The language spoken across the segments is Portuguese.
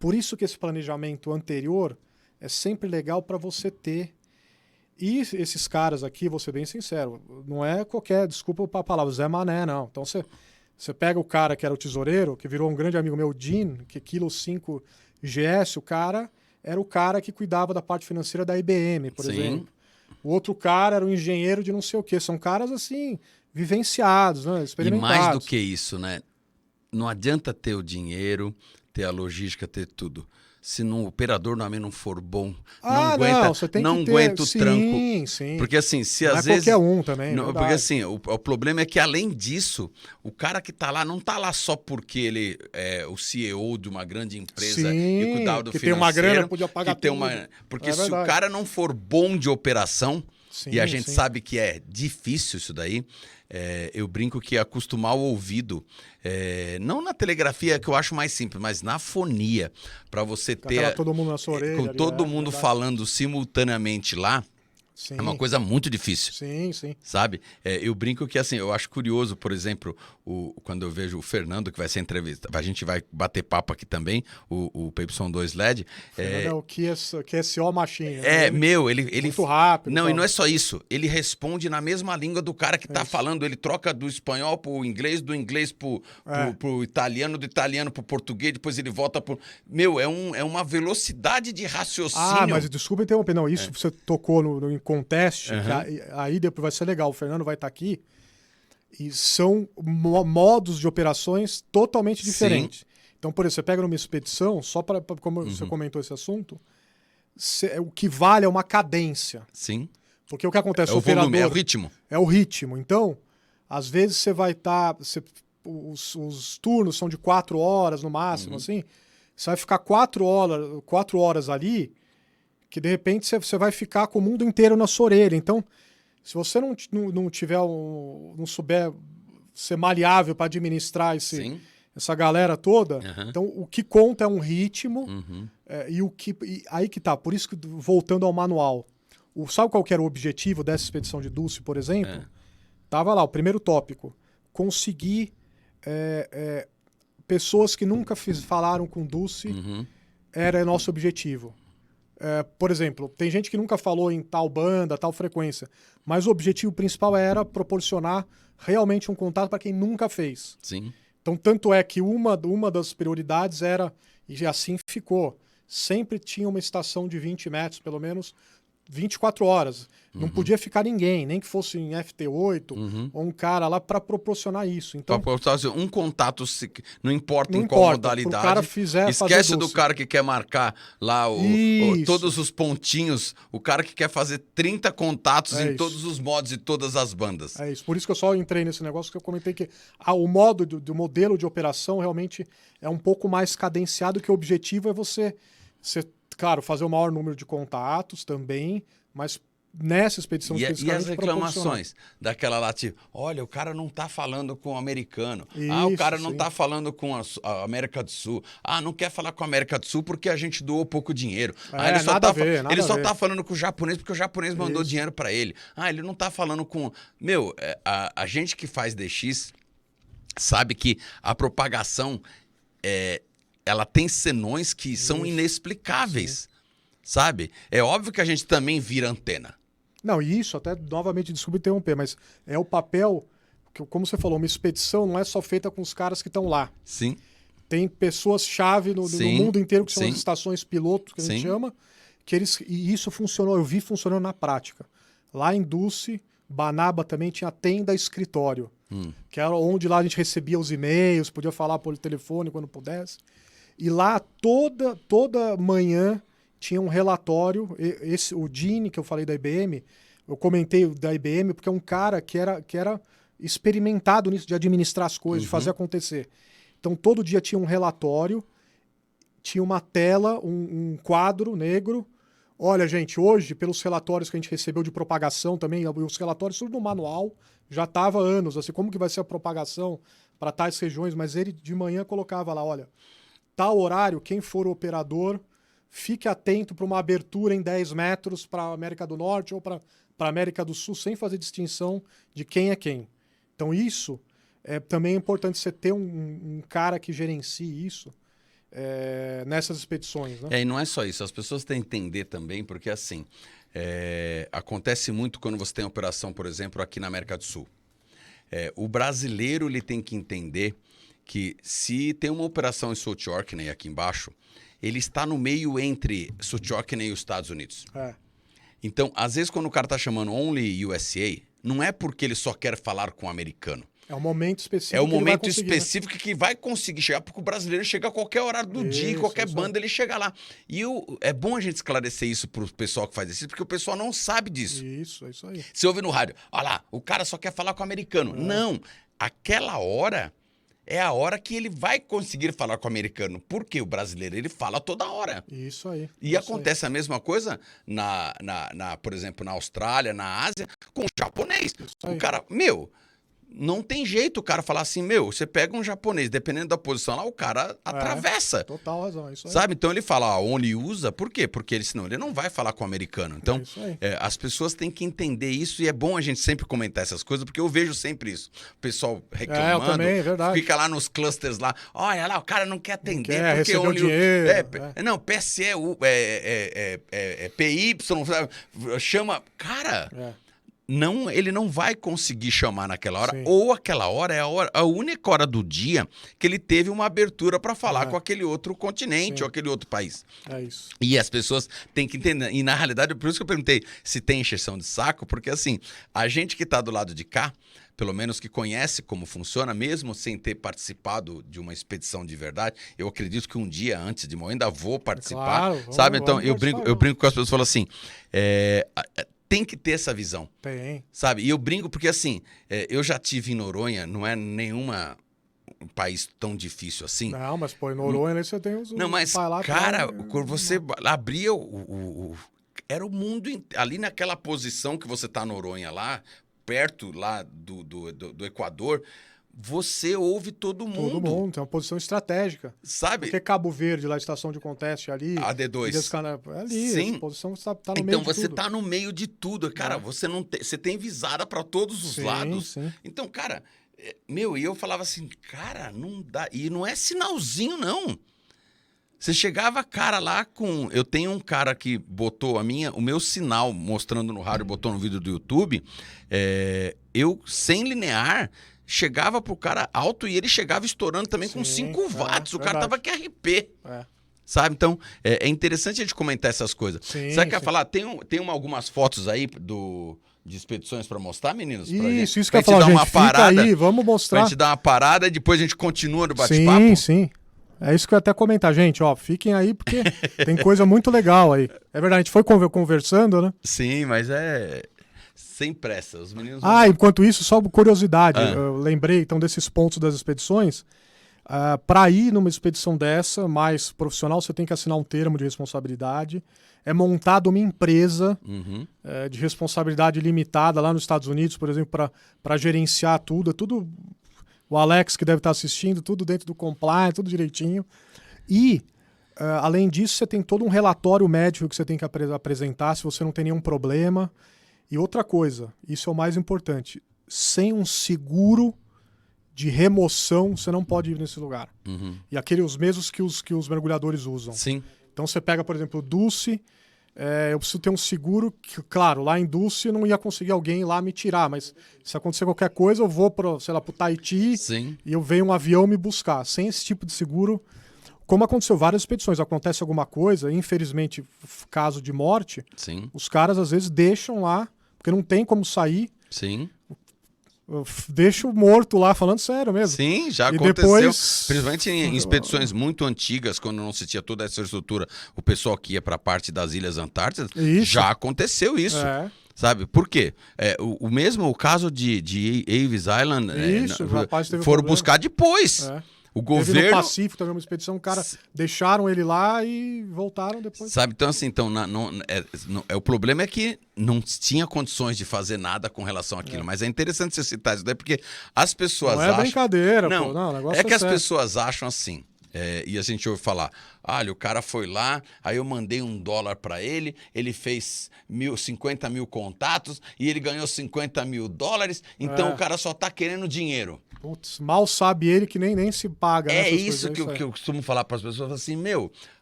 Por isso que esse planejamento anterior é sempre legal para você ter. E esses caras aqui, vou ser bem sincero, não é qualquer, desculpa a palavra, Zé Mané, não. Então você pega o cara que era o tesoureiro, que virou um grande amigo meu, o Dean, que é quilo 5 GS, o cara era o cara que cuidava da parte financeira da IBM, por exemplo. O outro cara era o engenheiro de não sei o quê. São caras, assim, vivenciados, né? E Experimentados. mais do que isso, né? Não adianta ter o dinheiro, ter a logística, ter tudo. Se o operador não for bom, Você tem que ter... aguenta o sim, tranco. Sim. Porque assim, se não às é vezes... qualquer um também, porque assim, o problema é que além disso, o cara que tá lá não tá lá só porque ele é o CEO de uma grande empresa e cuidava do que financeiro. tem uma grana, podia pagar que tem tudo. Porque se o cara não for bom de operação, sim, e a gente sabe que é difícil isso daí, eu brinco que acostumar o ouvido, não na telegrafia que eu acho mais simples, mas na fonia, para você ter todo mundo na sua orelha, com todo mundo falando simultaneamente lá, sim. é uma coisa muito difícil. Sim, sim. Sabe? Eu brinco que, assim, eu acho curioso, por exemplo, quando eu vejo o Fernando, que vai ser entrevista, a gente vai bater papo aqui também, o PY2 LED. O Fernando é o QSO Machine. Ele... Muito rápido. Não, e não é só isso. Ele responde na mesma língua do cara que tá falando. Ele troca do espanhol pro inglês, do inglês pro italiano, do italiano pro português, depois ele volta pro... é uma velocidade de raciocínio. Mas desculpa interromper. Não, isso você tocou no Contest, que aí depois vai ser legal. O Fernando vai estar aqui. E são modos de operações totalmente diferentes. Sim. Então, por exemplo, você pega numa expedição, só para como você comentou esse assunto, o que vale é uma cadência. Sim. Porque o que acontece? É o volume, é o ritmo. É o ritmo. Então, às vezes você vai estar... os turnos são de 4 horas no máximo, assim. Você vai ficar 4 horas ali, que de repente você vai ficar com o mundo inteiro na sua orelha. Então, se você não tiver não souber ser maleável para administrar essa galera toda, então o que conta é um ritmo aí que tá. Por isso que, voltando ao manual, sabe qual que era o objetivo dessa expedição de Dulce, por exemplo? Tava lá, o primeiro tópico, conseguir pessoas que nunca falaram com Dulce, era nosso objetivo. Por exemplo, tem gente que nunca falou em tal banda, tal frequência, mas o objetivo principal era proporcionar realmente um contato para quem nunca fez. Sim. Então, tanto é que uma das prioridades era, e assim ficou, sempre tinha uma estação de 20 metros, pelo menos, 24 horas. Não podia ficar ninguém, nem que fosse em FT8 ou um cara lá para proporcionar isso. Então, um contato, não importa em qual modalidade. O cara esquece do cara que quer marcar lá todos os pontinhos, o cara que quer fazer 30 contatos em todos os modos e todas as bandas. É isso. Por isso que eu só entrei nesse negócio que eu comentei que o modo do modelo de operação realmente é um pouco mais cadenciado, que o objetivo é você claro, fazer o maior número de contatos também, mas nessa expedição e as reclamações daquela lá, tipo, olha, o cara não tá falando com o americano. O cara não tá falando com a América do Sul. Não quer falar com a América do Sul porque a gente doou pouco dinheiro. Ele só tá falando com o japonês porque o japonês mandou dinheiro para ele. Ele não tá falando com... a gente que faz DX sabe que a propagação ela tem senões que são inexplicáveis, sabe? É óbvio que a gente também vira antena. Não, e isso, até novamente, desculpa interromper, mas é o papel, que, como você falou, uma expedição não é só feita com os caras que estão lá. Sim. Tem pessoas-chave no mundo inteiro, que são as estações piloto, que a gente chama, e isso funcionou, eu vi funcionando na prática. Lá em Dulce, Banaba também tinha tenda escritório, que era onde lá a gente recebia os e-mails, podia falar por telefone quando pudesse. E lá toda manhã tinha um relatório, o Gene, que eu falei da IBM, eu comentei da IBM porque é um cara que era experimentado nisso, de administrar as coisas, de fazer acontecer. Então todo dia tinha um relatório, tinha uma tela, um quadro negro. Olha, gente, hoje, pelos relatórios que a gente recebeu de propagação também, os relatórios tudo no manual, já estava há anos, assim, como que vai ser a propagação para tais regiões, mas ele de manhã colocava lá, olha, tal horário, quem for o operador, fique atento para uma abertura em 10 metros para a América do Norte ou para a América do Sul, sem fazer distinção de quem é quem. Então isso também é importante, você ter um cara que gerencie isso. nessas expedições, né? E não é só isso, as pessoas têm que entender também, porque assim, acontece muito quando você tem operação, por exemplo, aqui na América do Sul. O brasileiro ele tem que entender que se tem uma operação em South Orkney aqui embaixo, ele está no meio entre South Orkney e os Estados Unidos. Então, às vezes, quando o cara está chamando Only USA, não é porque ele só quer falar com o americano. É um momento específico. É um momento específico, né? Que vai conseguir chegar, porque o brasileiro chega a qualquer horário do dia, em qualquer banda ele chega lá. E é bom a gente esclarecer isso pro pessoal que faz isso, porque o pessoal não sabe disso. Isso, é isso aí. Você ouve no rádio, olha lá, o cara só quer falar com o americano. Não, aquela hora é a hora que ele vai conseguir falar com o americano, porque o brasileiro ele fala toda hora. Isso aí. E acontece a mesma coisa, por exemplo, na Austrália, na Ásia, com o japonês. O cara, não tem jeito o cara falar assim, você pega um japonês, dependendo da posição lá, o cara atravessa. Total razão, isso aí. Sabe? Então ele fala, only usa, por quê? Porque senão ele não vai falar com o americano. Então, as pessoas têm que entender isso e é bom a gente sempre comentar essas coisas, porque eu vejo sempre isso. O pessoal reclamando, eu também, é verdade. Fica lá nos clusters lá, olha lá, o cara não quer atender, não quer, porque only dinheiro. Não, PSE, PY, chama... Cara... Não, ele não vai conseguir chamar naquela hora, ou aquela hora é a única hora do dia que ele teve uma abertura para falar com aquele outro continente ou aquele outro país. É isso. E as pessoas têm que entender. E na realidade, por isso que eu perguntei se tem encheção de saco, porque assim, a gente que está do lado de cá, pelo menos que conhece como funciona, mesmo sem ter participado de uma expedição de verdade, eu acredito que um dia antes de morrer ainda vou participar, sabe? Então eu brinco com as pessoas e falo assim, tem que ter essa visão. Tem. Sabe? E eu brinco porque, assim, eu já tive em Noronha, não é um país tão difícil assim. Não, mas, pô, em Noronha ali você tem os... Não, mas, cara, quando você abria era o mundo... Ali naquela posição que você tá, Noronha, lá, perto lá do Equador... Você ouve todo mundo. Todo mundo, tem uma posição estratégica. Sabe? Porque Cabo Verde, lá, a estação de conteste ali... A D2. Ali, sim. Essa posição você tá no meio de tudo. Então, você tá no meio de tudo. Cara, você tem visada para todos os lados. Sim. Então, cara, e eu falava assim, cara, não dá... E não é sinalzinho, não. Você chegava, cara, lá com... Eu tenho um cara que botou o meu sinal, mostrando no rádio, botou no vídeo do YouTube, eu, sem linear... Chegava pro cara alto e ele chegava estourando também com 5 watts. O cara tava que RP. Sabe? Então, é interessante a gente comentar essas coisas. Você quer falar? Tem algumas fotos aí de expedições para mostrar, meninos? Isso que eu ia falar, gente. Fica aí, vamos mostrar. Pra gente dar uma parada e depois a gente continua no bate-papo? Sim. É isso que eu ia até comentar, gente. Ó, fiquem aí porque tem coisa muito legal aí. É verdade, a gente foi conversando, né? Sim, mas sem pressa, os meninos... Enquanto isso, só curiosidade. Eu lembrei, então, desses pontos das expedições. Para ir numa expedição dessa, mais profissional, você tem que assinar um termo de responsabilidade. É montada uma empresa de responsabilidade limitada lá nos Estados Unidos, por exemplo, para gerenciar tudo. É tudo... O Alex, que deve estar assistindo, tudo dentro do compliance, tudo direitinho. E, além disso, você tem todo um relatório médico que você tem que apresentar se você não tem nenhum problema. E outra coisa, isso é o mais importante, sem um seguro de remoção, você não pode ir nesse lugar. E os mesmos que os mergulhadores usam. Sim. Então você pega, por exemplo, o Dulce, eu preciso ter um seguro, que, claro, lá em Dulce eu não ia conseguir alguém lá me tirar, mas se acontecer qualquer coisa, eu vou pro Tahiti e eu venho um avião me buscar. Sem esse tipo de seguro, como aconteceu várias expedições, acontece alguma coisa, infelizmente, caso de morte, os caras às vezes deixam lá, porque não tem como sair. Sim. Deixa o morto lá, falando sério mesmo. Sim, já aconteceu. Depois... Principalmente em expedições muito antigas, quando não se tinha toda essa estrutura, o pessoal que ia para a parte das Ilhas Antártidas, já aconteceu isso. Sabe? Por quê? O caso de Aves Island, foram buscar depois. O governo... Teve no Pacífico também uma expedição, o cara deixaram ele lá e voltaram depois. Sabe, então assim, o problema é que não tinha condições de fazer nada com relação àquilo, mas é interessante você citar isso daí, porque as pessoas acham... Não é brincadeira, pô. Não, o negócio é que as pessoas acham assim, e a gente ouve falar, olha, o cara foi lá, aí eu mandei $1 para ele, ele fez 50 mil contatos e ele ganhou $50 mil, então o cara só tá querendo dinheiro. Putz, mal sabe ele que nem se paga. É isso que eu costumo falar para as pessoas, assim,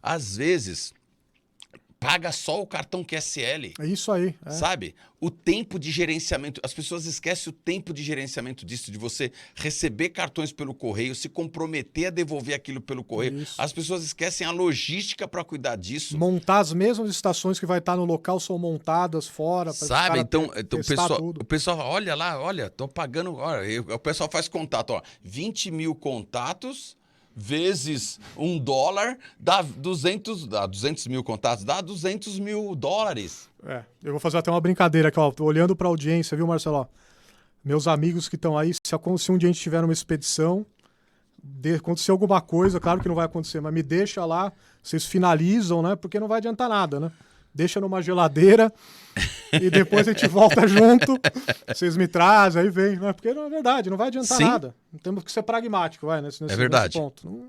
às vezes... Paga só o cartão QSL. É isso aí. Sabe? O tempo de gerenciamento. As pessoas esquecem o tempo de gerenciamento disso, de você receber cartões pelo correio, se comprometer a devolver aquilo pelo correio. Isso. As pessoas esquecem a logística para cuidar disso. Montar as mesmas estações que vai estar no local são montadas fora. Sabe? Então o pessoal, olha lá, olha, tô pagando. Olha, o pessoal faz contato, ó, 20 mil contatos. Vezes $1 dá 200 mil contatos, dá $200 mil. Eu vou fazer até uma brincadeira aqui, ó. Tô olhando para a audiência, viu, Marcelo? Ó, meus amigos que estão aí, se um dia a gente tiver numa expedição, acontecer alguma coisa, claro que não vai acontecer, mas me deixa lá, vocês finalizam, né? Porque não vai adiantar nada, né? Deixa numa geladeira e depois a gente volta junto, vocês me trazem, aí vem, né? Porque não é verdade, não vai adiantar nada. Temos que ser pragmático, nesse verdade. ponto.